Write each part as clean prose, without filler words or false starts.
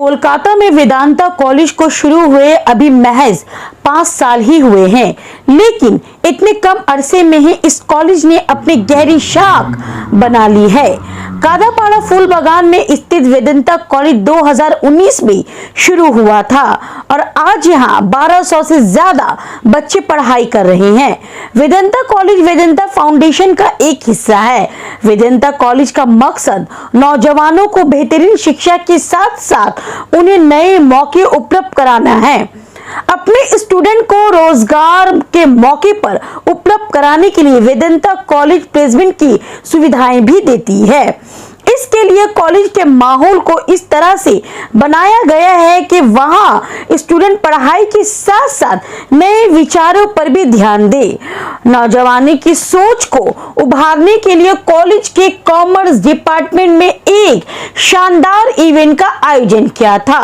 कोलकाता में वेदांता कॉलेज को शुरू हुए अभी महज 5 साल ही हुए हैं, लेकिन इतने कम अरसे में ही इस कॉलेज ने अपनी गहरी शाख बना ली है। कादापाड़ा फूल बागान में स्थित वेदांता कॉलेज 2019 में शुरू हुआ था और आज यहाँ 1200 से ज्यादा बच्चे पढ़ाई कर रहे हैं। वेदांता कॉलेज वेदांता फाउंडेशन का एक हिस्सा है। वेदांता कॉलेज का मकसद नौजवानों को बेहतरीन शिक्षा के साथ साथ उन्हें नए मौके उपलब्ध कराना है। अपने स्टूडेंट को रोजगार के मौके पर उपलब्ध कराने के लिए वेदांता कॉलेज प्लेसमेंट की सुविधाएं भी देती है। इसके लिए कॉलेज के माहौल को इस तरह से बनाया गया है कि वहां स्टूडेंट पढ़ाई के साथ साथ नए विचारों पर भी ध्यान दे। नौजवानों की सोच को उभारने के लिए कॉलेज के कॉमर्स डिपार्टमेंट में एक शानदार इवेंट का आयोजन किया था।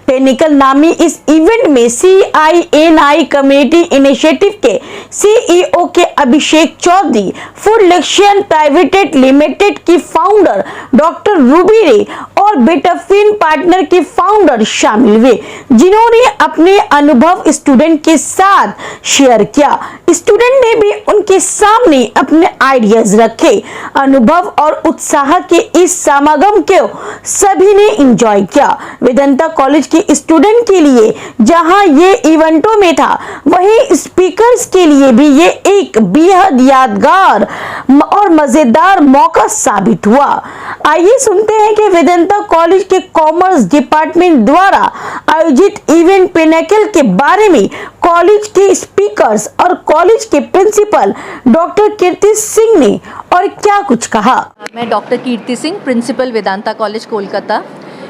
टेक्निकल नामी इस इवेंट में CINI कम्युनिटी इनिशिएटिव के CEO के अभिषेक चौधरी, फूड लक्ष्यन प्राइवेट लिमिटेड की फाउंडर डॉक्टर रूबी रे और बेटाफिन पार्टनर के फाउंडर शामिल हुए, जिन्होंने अपने अनुभव स्टूडेंट के साथ शेयर किया। स्टूडेंट ने भी उनके सामने अपने आइडियाज रखे। अनुभव और उत्साह के इस समागम को सभी ने एंजॉय किया। वेदांता कॉलेज के स्टूडेंट के लिए जहां ये इवेंटों में था, वहीं स्पीकर्स के लिए भी ये एक बेहद यादगार और मजेदार मौका साबित हुआ। आइए सुनते हैं कि वेदांता कॉलेज के कॉमर्स डिपार्टमेंट द्वारा आयोजित इवेंट पिनेकल के बारे में कॉलेज के स्पीकर्स और कॉलेज के प्रिंसिपल डॉक्टर कीर्ति सिंह ने और क्या कुछ कहा। मैं डॉक्टर कीर्ति सिंह, प्रिंसिपल वेदांता कॉलेज कोलकाता।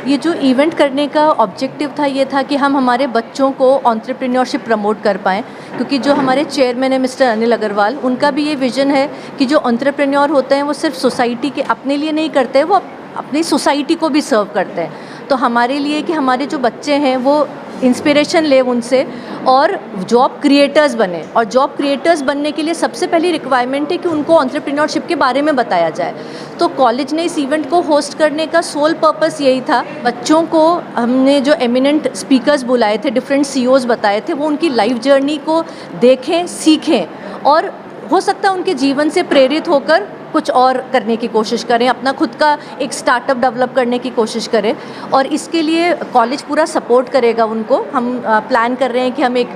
ये जो इवेंट करने का ऑब्जेक्टिव था, ये था कि हम हमारे बच्चों को एंटरप्रेन्योरशिप प्रमोट कर पाएँ, क्योंकि जो हमारे चेयरमैन है मिस्टर अनिल अग्रवाल, उनका भी ये विज़न है कि जो एंटरप्रेन्योर होते हैं वो सिर्फ सोसाइटी के अपने लिए नहीं करते, वो अपनी सोसाइटी को भी सर्व करते हैं। तो हमारे लिए कि हमारे जो बच्चे हैं वो इंस्पिरेशन ले उनसे और जॉब क्रिएटर्स बने। और जॉब क्रिएटर्स बनने के लिए सबसे पहली रिक्वायरमेंट है कि उनको एंटरप्रेन्योरशिप के बारे में बताया जाए। तो कॉलेज ने इस इवेंट को होस्ट करने का सोल पर्पस यही था। बच्चों को हमने जो एमिनेंट स्पीकर्स बुलाए थे, डिफरेंट CEOs बताए थे, वो उनकी लाइफ जर्नी को देखें, सीखें और हो सकता है उनके जीवन से प्रेरित होकर कुछ और करने की कोशिश करें, अपना खुद का एक स्टार्टअप डेवलप करने की कोशिश करें। और इसके लिए कॉलेज पूरा सपोर्ट करेगा उनको। हम प्लान कर रहे हैं कि हम एक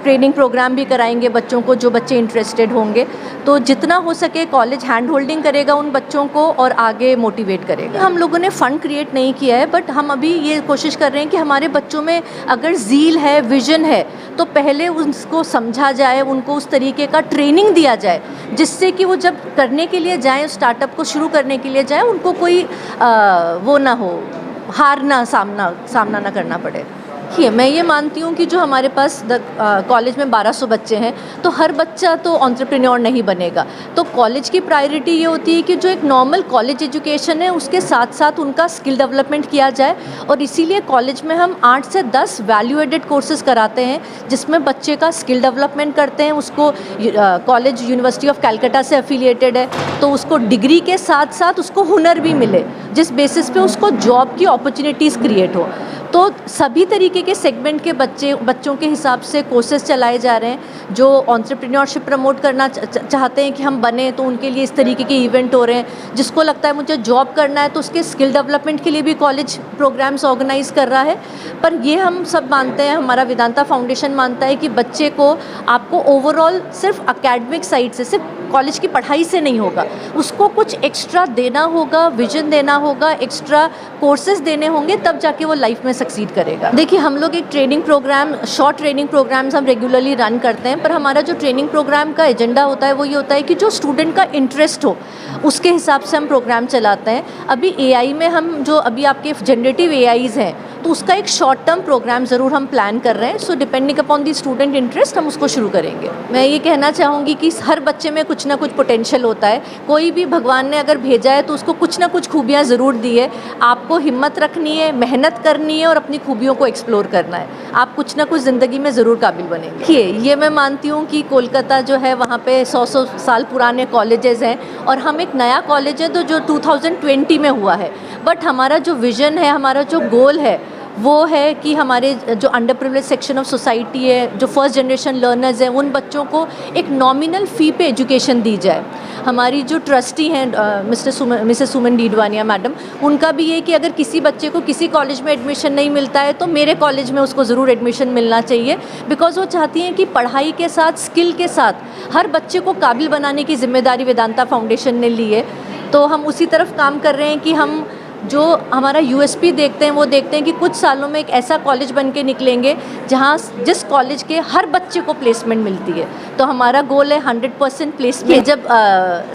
ट्रेनिंग प्रोग्राम भी कराएंगे बच्चों को, जो बच्चे इंटरेस्टेड होंगे। तो जितना हो सके कॉलेज हैंड होल्डिंग करेगा उन बच्चों को और आगे मोटिवेट करेगा। हम लोगों ने फ़ंड क्रिएट नहीं किया है, बट हम अभी ये कोशिश कर रहे हैं कि हमारे बच्चों में अगर ज़ील है, विजन है, तो पहले उसको समझा जाए, उनको उस तरीके का ट्रेनिंग दिया जाए, जिससे कि वो जब करने के लिए जाएं, स्टार्टअप को शुरू करने के लिए जाएं, उनको कोई वो ना हो, हार ना सामना ना करना पड़े। मैं ये मानती हूँ कि जो हमारे पास कॉलेज में 1200 बच्चे हैं, तो हर बच्चा तो एंटरप्रेन्योर नहीं बनेगा। तो कॉलेज की प्रायोरिटी ये होती है कि जो एक नॉर्मल कॉलेज एजुकेशन है, उसके साथ साथ उनका स्किल डेवलपमेंट किया जाए। और इसीलिए कॉलेज में हम 8 से 10 वैल्यू एडेड कोर्सेज कराते हैं, जिसमें बच्चे का स्किल डेवलपमेंट करते हैं। उसको कॉलेज यूनिवर्सिटी ऑफ कैलकाटा से एफिलिएटेड है, तो उसको डिग्री के साथ साथ उसको हुनर भी मिले, जिस बेसिस पे उसको जॉब की अपॉर्चुनिटीज़ क्रिएट हो। तो सभी तरीके के सेगमेंट के बच्चों के हिसाब से कोर्सेज चलाए जा रहे हैं। जो एंटरप्रेन्योरशिप प्रमोट करना चाहते हैं कि हम बने, तो उनके लिए इस तरीके के इवेंट हो रहे हैं। जिसको लगता है मुझे जॉब करना है, तो उसके स्किल डेवलपमेंट के लिए भी कॉलेज प्रोग्राम्स ऑर्गेनाइज कर रहा है। पर ये हम सब मानते हैं, हमारा वेदांता फाउंडेशन मानता है कि बच्चे को आपको ओवरऑल सिर्फ एकेडमिक साइड से, सिर्फ कॉलेज की पढ़ाई से नहीं होगा, उसको कुछ एक्स्ट्रा देना होगा, विजन देना होगा, एक्स्ट्रा कोर्सेज देने होंगे, तब जाके वो लाइफ में सक्सीड करेगा। देखिए, हम लोग एक training program, short training programs हम रेगुलरली रन करते हैं, पर हमारा जो ट्रेनिंग प्रोग्राम का एजेंडा होता है वो ये होता है कि जो स्टूडेंट का इंटरेस्ट हो उसके हिसाब से हम प्रोग्राम चलाते हैं। अभी AI में हम जो अभी आपके जनरेटिव AIs हैं, तो उसका एक शॉर्ट टर्म प्रोग्राम ज़रूर हम प्लान कर रहे हैं। So depending upon the student interest हम उसको शुरू करेंगे। मैं ये कहना चाहूँगी कि हर बच्चे में कुछ ना कुछ पोटेंशियल होता है। कोई भी भगवान ने अगर भेजा है तो उसको कुछ ना कुछ खूबियाँ ज़रूर दी है। आपको हिम्मत रखनी है, मेहनत करनी है और अपनी खूबियों को एक्सप्लोर करना है। आप कुछ ना कुछ ज़िंदगी में ज़रूर काबिल बनेंगे। ये मैं मानती हूँ कि कोलकाता जो है, वहाँ पे 100 साल पुराने कॉलेजेस हैं और हम एक नया कॉलेज है तो जो 2020 में हुआ है। बट हमारा जो विज़न है, हमारा जो गोल है, वो है कि हमारे जो under privilege section of society है, जो फर्स्ट जनरेशन लर्नर्स हैं, उन बच्चों को एक नॉमिनल फ़ी पे एजुकेशन दी जाए। हमारी जो ट्रस्टी हैं मिसेस सुमन डीडवानिया मैडम, उनका भी ये कि अगर किसी बच्चे को किसी कॉलेज में एडमिशन नहीं मिलता है तो मेरे कॉलेज में उसको ज़रूर एडमिशन मिलना चाहिए, बिकॉज़ वो चाहती हैं कि पढ़ाई के साथ स्किल के साथ हर बच्चे को काबिल बनाने की जिम्मेदारी वेदांता फाउंडेशन ने ली है। तो हम उसी तरफ काम कर रहे हैं कि हम जो हमारा यूएसपी देखते हैं वो देखते हैं कि कुछ सालों में एक ऐसा कॉलेज बन के निकलेंगे जहाँ जिस कॉलेज के हर बच्चे को प्लेसमेंट मिलती है। तो हमारा गोल है 100% प्लेसमेंट। जब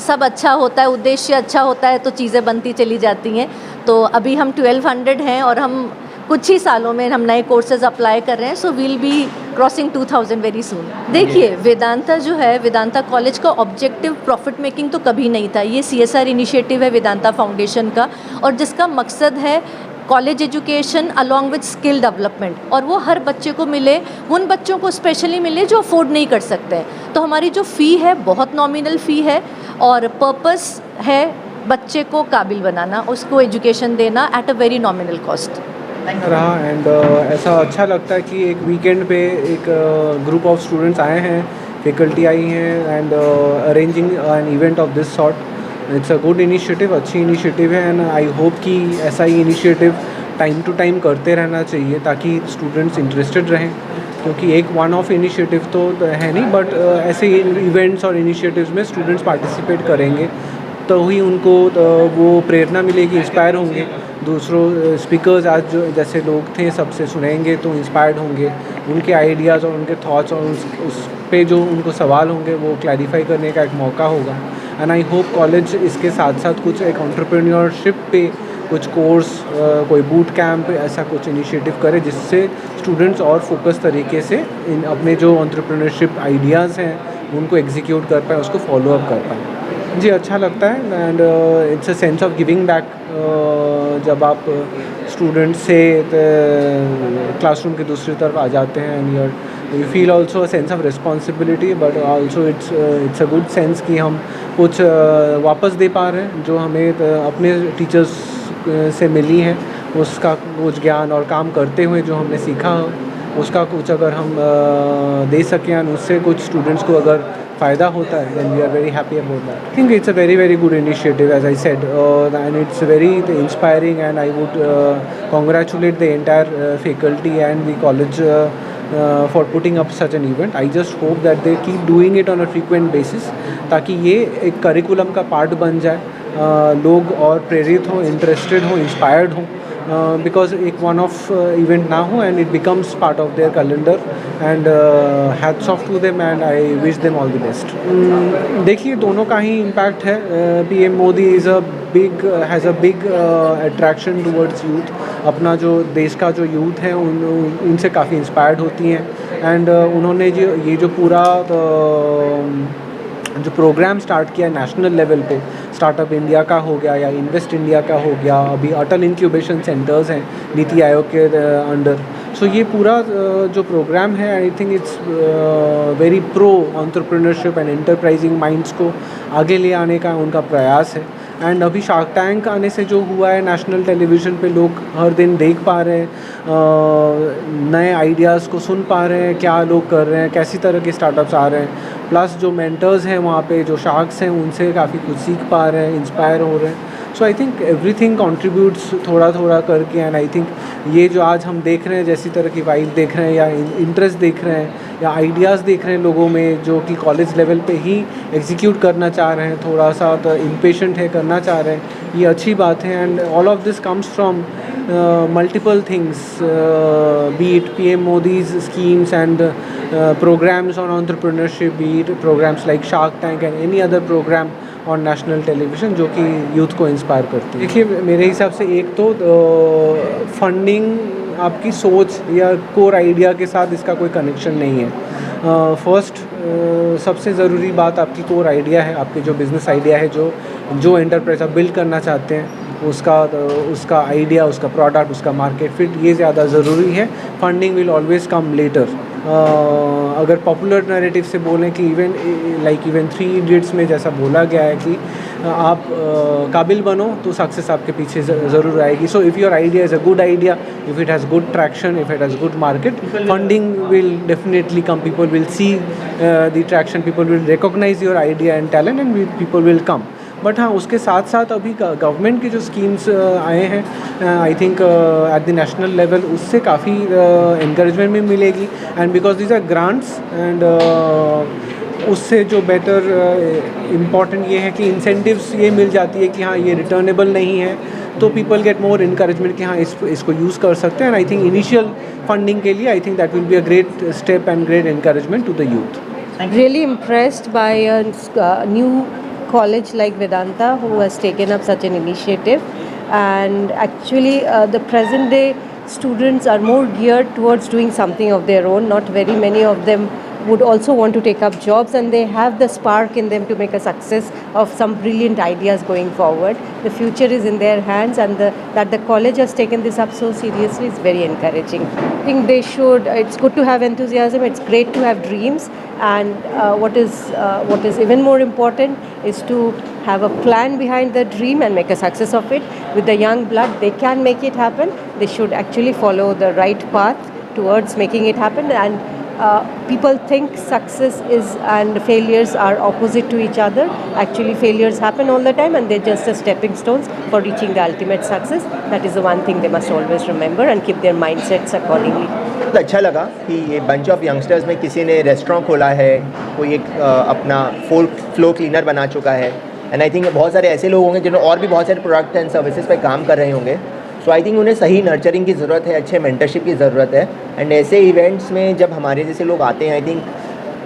सब अच्छा होता है, उद्देश्य अच्छा होता है, तो चीज़ें बनती चली जाती हैं। तो अभी हम 1200 हैं और हम कुछ ही सालों में हम नए कोर्सेज अप्लाई कर रहे हैं, so we'll be crossing 2000 very soon. देखिए, वेदांता जो है, वेदांता कॉलेज का ऑब्जेक्टिव प्रॉफिट मेकिंग तो कभी नहीं था। ये CSR इनिशिएटिव है वेदांता फाउंडेशन का, और जिसका मकसद है college education along with skill development, और वो हर बच्चे को मिले, उन बच्चों को स्पेशली मिले जो अफोर्ड नहीं कर सकते हैं। तो हमारी जो फ़ी है बहुत नॉमिनल फ़ी है, और पर्पस है बच्चे को काबिल बनाना, उसको एजुकेशन देना at a very nominal cost रहा। एंड ऐसा अच्छा लगता है कि एक वीकेंड पे एक ग्रुप ऑफ स्टूडेंट्स आए हैं, फैकल्टी आई हैं, and arranging an event of this sort. It's a good initiative, अच्छी इनिशिएटिव है, एंड आई होप कि ऐसा ही इनिशिएटिव टाइम टू टाइम करते रहना चाहिए ताकि स्टूडेंट्स इंटरेस्टेड रहें, क्योंकि एक वन ऑफ इनिशिएटिव तो है नहीं, बट ऐसे इवेंट्स और इनिशिएटिव्स में स्टूडेंट्स पार्टिसिपेट करेंगे तो ही उनको वो प्रेरणा मिलेगी, इंस्पायर होंगे। दूसरों स्पीकर्स आज जो जैसे लोग थे सबसे सुनेंगे तो इंस्पायर्ड होंगे, उनके आइडियाज़ और उनके थॉट्स और उस पे जो उनको सवाल होंगे वो क्लैरिफाई करने का एक मौका होगा। एंड आई होप कॉलेज इसके साथ साथ कुछ एक एंटरप्रेन्योरशिप पे कुछ कोर्स, कोई बूट कैंप, ऐसा कुछ इनिशिएटिव करे जिससे स्टूडेंट्स और फोकस तरीके से इन अपने जो एंटरप्रेन्योरशिप आइडियाज़ हैं उनको एग्जीक्यूट कर पाएँ, उसको फॉलो अप कर पाएँ। जी, अच्छा लगता है, and it's a sense of giving back. जब आप स्टूडेंट से क्लासरूम के दूसरी तरफ आ जाते हैं, and you feel also a sense of responsibility, but also it's a good sense कि हम कुछ वापस दे पा रहे हैं जो हमें अपने टीचर्स से मिली हैं, उसका कुछ ज्ञान और काम करते हुए जो हमने सीखा, उसका कुछ अगर हम दे सकें और उससे कुछ स्टूडेंट्स को अगर फ़ायदा होता है, then we are very happy about that. I think it's a very, very good initiative, as I said, and it's very inspiring, and I would congratulate the entire faculty and the college for putting up such an event. I just hope that they keep doing it on a frequent basis, ताकि ये एक curriculum का part बन जाए, लोग और प्रेरित हों, इंटरेस्टेड हों, इंस्पायर्ड हों, बिकॉज एक वन ऑफ इवेंट ना हो and it becomes part of their calendar, and hats off to them, and I wish them all the best. देखिए, दोनों का ही इम्पैक्ट है। PM Modi has a big attraction towards youth. अपना जो देश का जो यूथ है उनसे काफ़ी इंस्पायर्ड होती हैं, एंड उन्होंने ये जो पूरा जो प्रोग्राम स्टार्ट किया है नेशनल लेवल पे, स्टार्टअप इंडिया का हो गया या इन्वेस्ट इंडिया का हो गया, अभी अटल इंक्यूबेशन सेंटर्स हैं नीति आयोग के अंडर। सो ये पूरा जो प्रोग्राम है, I think it's very pro entrepreneurship and enterprising minds को आगे ले आने का उनका प्रयास है। एंड अभी शार्क टैंक आने से जो हुआ है, नेशनल टेलीविज़न पे लोग हर दिन देख पा रहे हैं, नए आइडियाज़ को सुन पा रहे हैं, क्या लोग कर रहे हैं, कैसी तरह के स्टार्टअप्स आ रहे हैं, प्लस जो मेंटर्स हैं वहाँ पे, जो शार्क्स हैं, उनसे काफ़ी कुछ सीख पा रहे हैं, इंस्पायर हो रहे हैं। सो आई थिंक एवरीथिंग कंट्रीब्यूट्स थोड़ा थोड़ा करके, एंड आई थिंक ये जो आज हम देख रहे हैं, जैसी तरह की वाइब देख रहे हैं या इंटरेस्ट देख रहे हैं या आइडियाज़ देख रहे हैं लोगों में, जो कि कॉलेज लेवल पे ही एग्जीक्यूट करना चाह रहे हैं, थोड़ा सा तो इम्पेशेंट है, करना चाह रहे हैं, ये अच्छी बात है। And all of this comes from multiple things, be it PM Modi's schemes and programs on entrepreneurship, be it programs like Shark Tank and any other program on national television जो कि यूथ को inspire करती है। देखिए, मेरे हिसाब से एक तो फंडिंग आपकी सोच या कोर आइडिया के साथ इसका कोई कनेक्शन नहीं है। फर्स्ट सबसे ज़रूरी बात आपकी कोर आइडिया है, आपके जो बिज़नेस आइडिया है, जो एंटरप्राइज आप बिल्ड करना चाहते हैं, उसका आइडिया, उसका प्रोडक्ट, उसका मार्केट फिट, ये ज़्यादा ज़रूरी है। Funding will always come later. अगर पॉपुलर नैरेटिव से बोलें कि इवन 3 इडियट्स में जैसा बोला गया है कि आप काबिल बनो तो सक्सेस आपके पीछे ज़रूर आएगी. So if your idea is a good idea, if it has good traction, if it has good market, funding will definitely come. People will see the traction, people will recognise your idea and talent and people will come. But हाँ, उसके साथ साथ अभी government के जो schemes आए हैं, I think at the national level, उससे काफ़ी इंकरेजमेंट भी मिलेगी. And because these are grants and उससे जो बेटर इम्पॉर्टेंट ये है कि इंसेंटिव्स ये मिल जाती है कि हाँ ये रिटर्नेबल नहीं है, तो पीपल गेट मोर इनकरेजमेंट कि हाँ इसको यूज़ कर सकते हैं. And I think initial funding के लिए I think that will be a great step and great encouragement to the youth. Really impressed by a new college like Vedanta who has taken up such an initiative, and actually the present day students are more geared towards doing something of their own. Not very many of them would also want to take up jobs, and they have the spark in them to make a success of some brilliant ideas going forward. The future is in their hands, and that the college has taken this up so seriously is very encouraging. I think they should. It's good to have enthusiasm. It's great to have dreams, and what is even more important is to have a plan behind the dream and make a success of it. With the young blood, they can make it happen. They should actually follow the right path towards making it happen. And people think success is and failures are opposite to each other. Actually, failures happen all the time, and they're just a stepping stones for reaching the ultimate success. That is the one thing they must always remember and keep their mindsets accordingly. बहुत अच्छा लगा कि ये bunch of youngsters में किसी ने restaurant खोला है, कोई एक अपना फ्लोर क्लीनर बना चुका है. एंड आई थिंक बहुत सारे ऐसे लोग होंगे जिन्होंने और भी बहुत सारे प्रोडक्ट एंड सर्विसेज पे काम कर रहे होंगे. सो आई थिंक उन्हें सही नर्चरिंग की ज़रूरत है, अच्छे मेंटरशिप की ज़रूरत है. एंड ऐसे इवेंट्स में जब हमारे जैसे लोग आते हैं, आई थिंक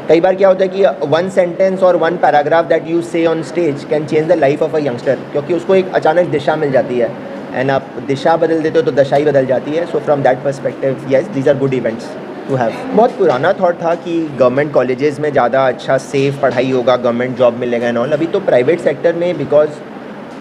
कई बार क्या होता है कि 1 सेंटेंस और 1 पैराग्राफ दैट यू से on stage can change the life of a youngster, क्योंकि उसको एक अचानक दिशा मिल जाती है. एंड आप दिशा बदल देते हो तो दशा ही बदल जाती है. So from that perspective yes, these are good events to have. बहुत पुराना थॉट था कि गवर्नमेंट कॉलेजेस में ज़्यादा अच्छा सेफ पढ़ाई होगा, गवर्नमेंट जॉब मिलेगा एंड ऑल. अभी तो प्राइवेट सेक्टर में because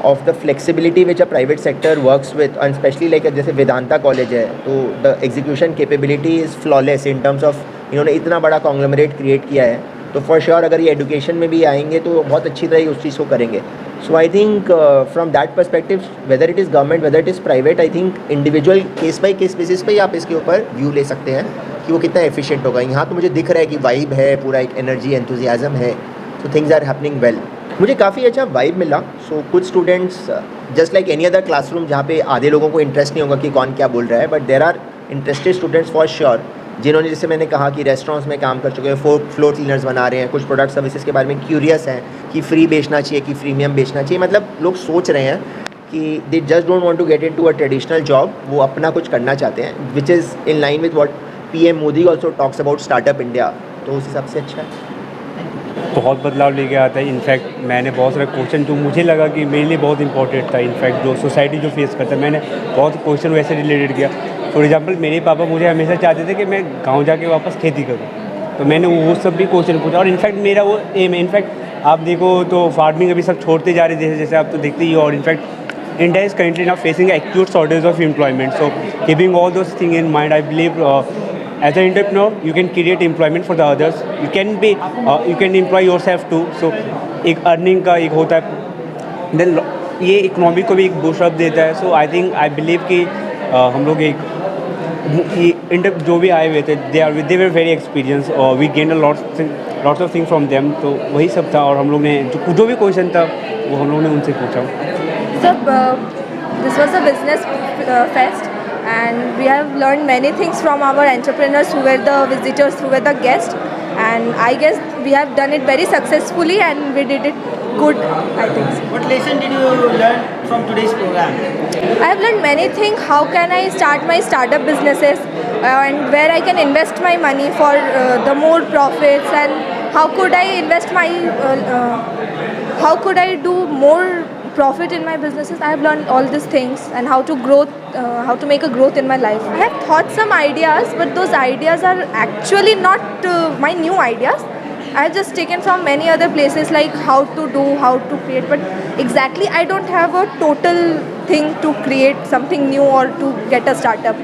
of the flexibility which a private sector works with, and specially like जैसे वेदांता कॉलेज है, तो the execution capability is flawless in terms of इन्होंने इतना बड़ा कॉन्ग्लोमरेट क्रिएट किया है. तो फॉर श्योर अगर ये एजुकेशन में भी आएंगे तो बहुत अच्छी तरह उस चीज़ को करेंगे. So I think from that perspective, whether it is government whether it is private, I think individual case by case basis पे आप इसके ऊपर व्यू ले सकते हैं कि वो कितना एफिशिएंट होगा. यहाँ तो मुझे दिख रहा है कि वाइब है, पूरा एक एनर्जी एंथुजियाज़म है, so things are happening well. मुझे काफ़ी अच्छा वाइब मिला. सो कुछ students just like any other classroom जहाँ पे आधे लोगों को इंटरेस्ट नहीं होगा कि कौन क्या बोल रहा है, but there are interested students for sure जिन्होंने, जैसे मैंने कहा कि रेस्टोरेंट्स में काम कर चुके हैं, फ्लोर क्लीनर्स बना रहे हैं, कुछ प्रोडक्ट सर्विसेज के बारे में क्यूरियस हैं कि फ्री बेचना चाहिए कि प्रीमियम बेचना चाहिए. मतलब लोग सोच रहे हैं कि they just don't want to get into a traditional job, वो अपना कुछ करना चाहते हैं, which is in line with what PM Modi also talks about startup India. तो उस हिसाब से अच्छा है. बहुत बदलाव लेके आता है. इनफैक्ट मैंने बहुत सारे क्वेश्चन जो मुझे लगा कि मेरे लिए बहुत इंपॉर्टेंट था, इनफैक्ट जो सोसाइटी जो फेस करता है, मैंने बहुत क्वेश्चन वैसे रिलेटेड किया. फॉर एग्जांपल मेरे पापा मुझे हमेशा चाहते थे कि मैं गांव जाके वापस खेती करूं, तो मैंने वो सब भी क्वेश्चन पूछा. और इनफैक्ट मेरा वो एम है. इनफैक्ट आप देखो तो फार्मिंग अभी सब छोड़ते जा रहे हैं जैसे जैसे आप तो देखते ही हो. और in fact India is currently now facing acute shortage of employment. So keeping all those thing in mind, I believe as an entrepreneur you can create employment for the others, you can employ yourself too. So एक earning का एक होता है, then ये economy को भी एक boost up देता है. सो आई थिंक आई बिलीव कि हम लोग एक जो भी आए हुए थे दे वर वेरी एक्सपीरियंस, और we gain a lots of thing from them. तो वही सब था. और हम लोग ने जो भी क्वेश्चन था वो हम लोग ने उनसे पूछा. सब this was a business fest and we have learned many things from our entrepreneurs who were the visitors, who were the guests, and I guess we have done it very successfully and we did it good, I think. What lesson did you learn from today's program? I have learned many things. How can I start my startup businesses and where I can invest my money for the more profits, and how could I invest my how could I do more profit in my businesses. I have learned all these things and how to make a growth in my life. I have thought some ideas, but those ideas are actually not my new ideas. I have just taken from many other places, like how to create, but exactly I don't have a total thing to create something new or to get a startup.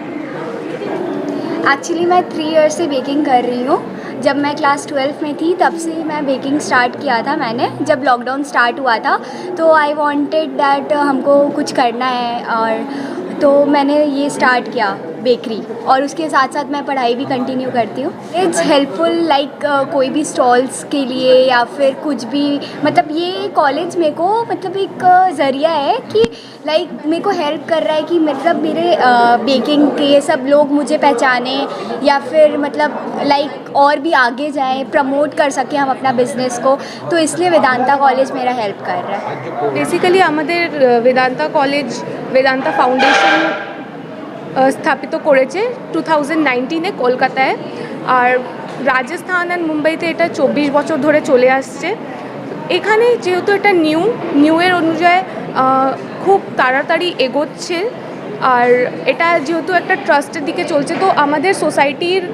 Actually मैं 3 years से baking कर रही हूँ। जब मैं class 12 में थी तब से मैं बेकिंग स्टार्ट किया था मैंने। जब लॉकडाउन स्टार्ट हुआ था तो आई वांटेड दैट हमको कुछ करना है, और तो मैंने ये स्टार्ट किया बेकरी, और उसके साथ साथ मैं पढ़ाई भी कंटिन्यू करती हूँ। इट्स हेल्पफुल लाइक कोई भी स्टॉल्स के लिए या फिर कुछ भी, मतलब ये कॉलेज मेरे को मतलब एक ज़रिया है कि लाइक मेरे को हेल्प कर रहा है कि मतलब मेरे बेकिंग के सब लोग मुझे पहचाने, या फिर मतलब लाइक और भी आगे जाएं, प्रमोट कर सकें हम अपना बिजनेस को। तो इसलिए वेदांता कॉलेज मेरा हेल्प कर रहा है। बेसिकली আমাদের বেদান্তা কলেজ বেদান্তা ফাউন্ডেশন স্থাপিত করেছে 2019-এ কলকাতায়, আর রাজস্থান আর মুম্বাইতে এটা 24 বছর ধরে চলে আসছে। এখানে যেহেতু এটা নিউয়ের অনুযায়ী খুব তাড়াতাড়ি এগোচ্ছে, আর এটা যেহেতু একটা ট্রাস্টের দিকে চলছে, তো আমাদের সোসাইটির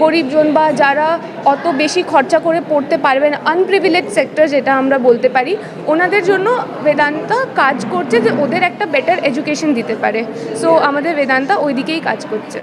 গরিবজন বা যারা অত বেশি খরচা করে পড়তে পারবে না, আনপ্রিভিলেজ সেক্টর যেটা আমরা বলতে পারি, ওনাদের জন্য বেদান্তা কাজ করছে যে ওদের একটা বেটার এডুকেশন দিতে পারে। সো আমাদের বেদান্তা ওই দিকেই কাজ করছে।